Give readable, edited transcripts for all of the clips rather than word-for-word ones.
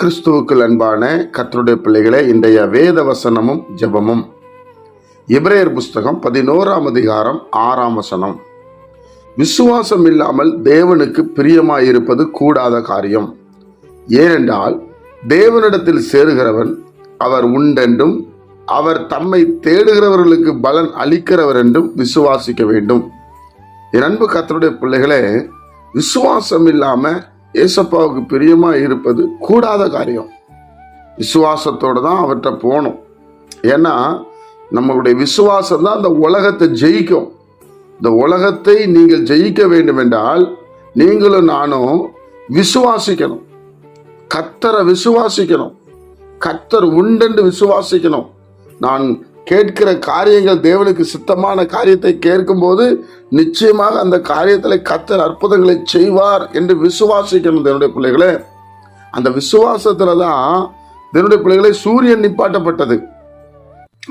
கிறிஸ்துவுக்குள் அன்பான கர்த்தருடைய பிள்ளைகளே, இன்றைய வேத வசனமும் ஜெபமும் எபிரேயர் புஸ்தகம் 11ஆம் அதிகாரம் 6ஆம் வசனம். விசுவாசம் இல்லாமல் தேவனுக்கு பிரியமாயிருப்பது கூடாத காரியம். ஏனென்றால் தேவனிடத்தில் சேருகிறவன் அவர் உண்டென்றும் அவர் தம்மை தேடுகிறவர்களுக்கு பலன் அளிக்கிறவர் என்றும் விசுவாசிக்க வேண்டும். என் அன்பு கர்த்தருடைய பிள்ளைகளே, விசுவாசம் இல்லாம ஏசப்பாவுக்கு பிரியமா இருப்பது கூடாத காரியம். விசுவாசத்தோடு தான் அவர்கிட்ட போகணும். ஏன்னா நம்மளுடைய விசுவாசம் தான் இந்த உலகத்தை ஜெயிக்கும். இந்த உலகத்தை நீங்கள் ஜெயிக்க வேண்டும் என்றால் நீங்களும் நானும் விசுவாசிக்கணும். கர்த்தரை விசுவாசிக்கணும். கர்த்தர் உண்டென்று விசுவாசிக்கணும். நான் கேட்கிற காரியங்கள் தேவனுக்கு சித்தமான காரியத்தை கேட்கும் போது நிச்சயமாக அந்த காரியத்தில் கர்த்தர் அற்புதங்களை செய்வார் என்று விசுவாசிக்கணும். தேவனுடைய பிள்ளைகளே, அந்த விசுவாசத்துல தான் தேவனுடைய பிள்ளைகளை சூரியன் நிப்பாட்டப்பட்டது.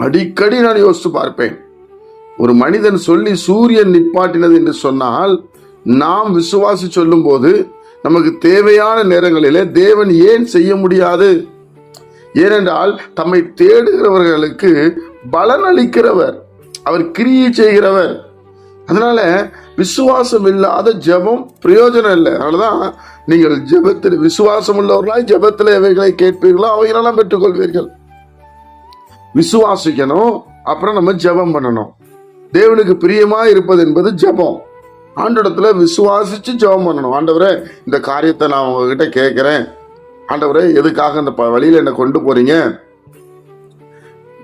அடிக்கடி நான் யோசித்து பார்ப்பேன். ஒரு மனிதன் சொல்லி சூரியன் நிப்பாட்டினது என்று சொன்னால், நாம் விசுவாசி சொல்லும் போது நமக்கு தேவையான நேரங்களிலே தேவன் ஏன் செய்ய முடியாது? ஏனென்றால் தம்மை தேடுகிறவர்களுக்கு பலன் அளிக்கிறவர், அவர் கிரியை செய்கிறவர். அதனால விசுவாசம் இல்லாத ஜெபம் பிரயோஜனம் இல்லை. அதனாலதான் நீங்கள் ஜெபத்தில் விசுவாசம் உள்ளவர்களாய் ஜெபத்தில் எவைகளை கேட்பீர்களோ அவைகளெல்லாம் பெற்றுக்கொள்வீர்கள். விசுவாசிக்கணும், அப்புறம் நம்ம ஜெபம் பண்ணணும். தேவனுக்கு பிரியமா இருப்பது என்பது ஜெபம். ஆண்டவரிடத்துல விசுவாசிச்சு ஜெபம் பண்ணணும். ஆண்டவரே, இந்த காரியத்தை நான் உங்ககிட்ட கேட்கிறேன். ஆண்டவரே, எதுக்காக இந்த வழியில என்ன கொண்டு போறீங்க?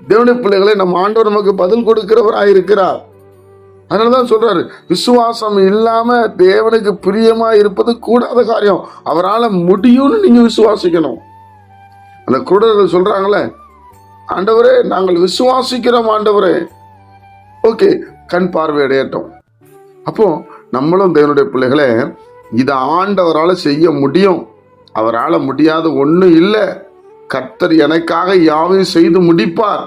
தேவனுடைய பிள்ளைகளை நம்ம ஆண்டவர் நமக்கு பதில் கொடுக்கிறவராயிருக்கிறார். அதனாலதான் சொல்றாரு, விசுவாசம் இல்லாம தேவனுக்கு பிரியமா இருப்பது கூடாத காரியம். அவரால் முடியும்னு நீங்க விசுவாசிக்கணும். அந்த குருடர்கள் சொல்றாங்களே, ஆண்டவரே நாங்கள் விசுவாசிக்கிறோம் ஆண்டவரே. ஓகே, கண் பார்வையடையட்டும். அப்போ நம்மளும் தேவனுடைய பிள்ளைகளே, இதை ஆண்டவரால் செய்ய முடியும். அவரால் முடியாத ஒன்றும் இல்லை. கர்த்தர் எனக்காக யாவையும் செய்து முடிப்பார்.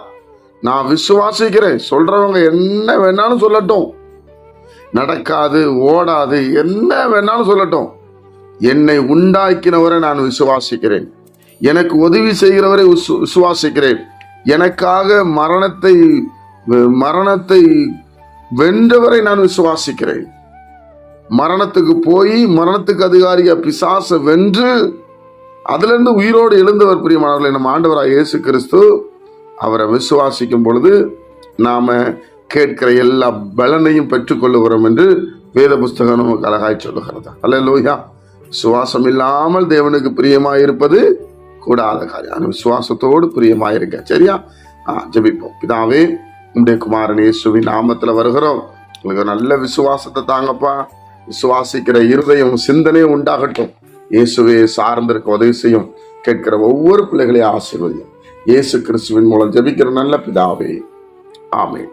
நான் விசுவாசிக்கிறேன். சொல்றவங்க என்ன வேணாலும் சொல்லட்டும், நடக்காது ஓடாது என்ன வேணாலும் சொல்லட்டும், என்னை உண்டாக்கினவரை நான் விசுவாசிக்கிறேன். எனக்கு உதவி செய்கிறவரை விசுவாசிக்கிறேன். எனக்காக மரணத்தை வென்றவரை நான் விசுவாசிக்கிறேன். மரணத்துக்கு போய் மரணத்துக்கு அதிகாரியா பிசாசை வென்று அதுல இருந்து உயிரோடு எழுந்தவர் பிரியமானவர்களே நம்ம ஆண்டவராக இயேசு கிறிஸ்து. அவரை விசுவாசிக்கும் பொழுது நாம கேட்கிற எல்லா பலனையும் பெற்றுக்கொள்ளுகிறோம் என்று வேத புஸ்தகம் நமக்கு அழகாய் சொல்லுகிறது. அல்லேலூயா. விசுவாசம் இல்லாமல் தேவனுக்கு பிரியமாயிருப்பது கூடாத காரியம். விசுவாசத்தோடு பிரியமாயிருங்க. சரியா? ஜெபிப்போம். பிதாவே, உம்முடைய குமாரன் இயேசுவின் நாமத்துல வருகிறோம். உங்களுக்கு நல்ல விசுவாசத்தை தாங்கப்பா. விசுவாசிக்கிற இருதயம் சிந்தனையும் உண்டாகட்டும். இயேசுவே சார்ந்திருக்க உதவி செய்யும். கேட்கிற ஒவ்வொரு பிள்ளைகளையும் ஆசீர்வதியும். இயேசு கிறிஸ்துவின் மூலம் ஜெபிக்கிற நல்ல பிதாவே, ஆமென்.